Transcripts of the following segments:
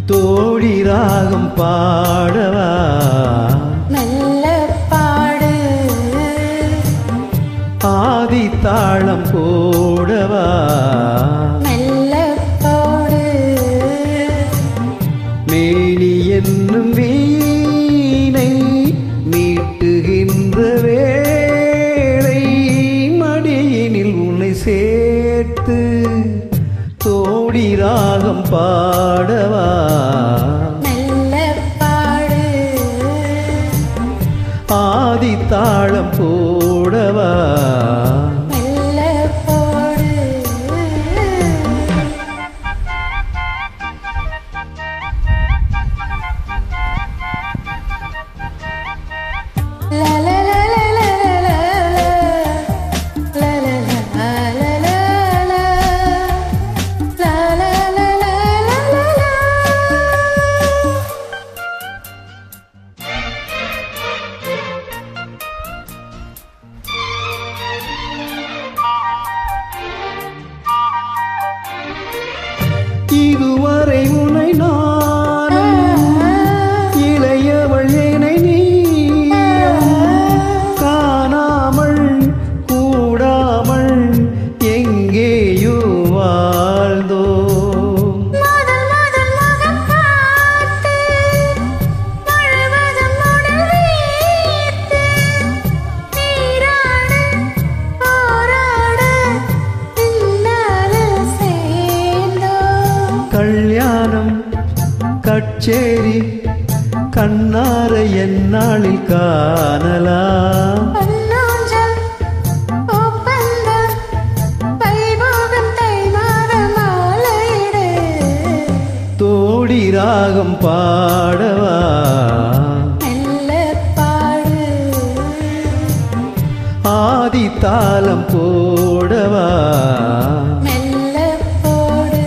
தோழி ராகம் பாடவா நல்ல பாடு ஆதி தாளம் போடவா நல்ல பாடு மேனி என்னும் வீணை மீட்டுகின்ற வேளை மடியினில் உன்னை சேர்த்து தோழி ராகம் பாடவா நல்ல பாடு ஆதி தாளம் போடவா நல்ல பாடு la la la la la la la la la la la இதுவரை உன்னை நானும் இளையவள் என்னை நீ காணாமல் கூடாமல் எங்கேயோ வாழ்ந்தோ கல்யாணம் கச்சேரி கண்ணார என்னாளில் காணலாம் தோடி ராகம் பாடவா நல்ல பாடு ஆதி தாளம் போடவா நல்ல பாடு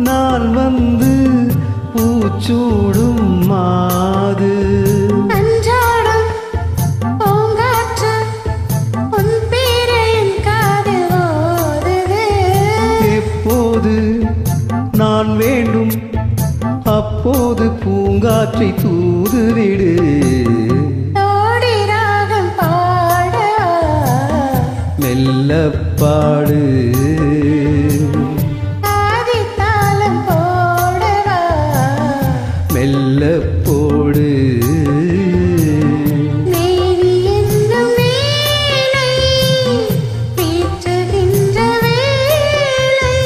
நான் வந்து பூச்சூடும் மாது அன்றாடம் பூங்காற்று உன் பேரை என் காதில் ஓதுது. எப்போது நான் வேண்டும் அப்போது பூங்காற்றை தூதுவிடு. தோடி ராகம் பாடவா மெல்ல பாடு மெல்ல போடு. மேனி என்னும் வீணை மீட்டுகின்ற வேளை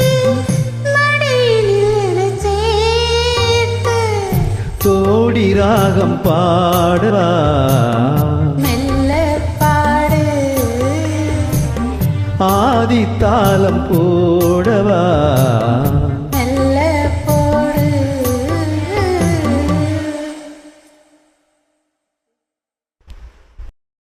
மடியில் சேர்த்து தோடி ராகம் பாடவா மெல்ல பாடு ஆதி தாளம் போடவா.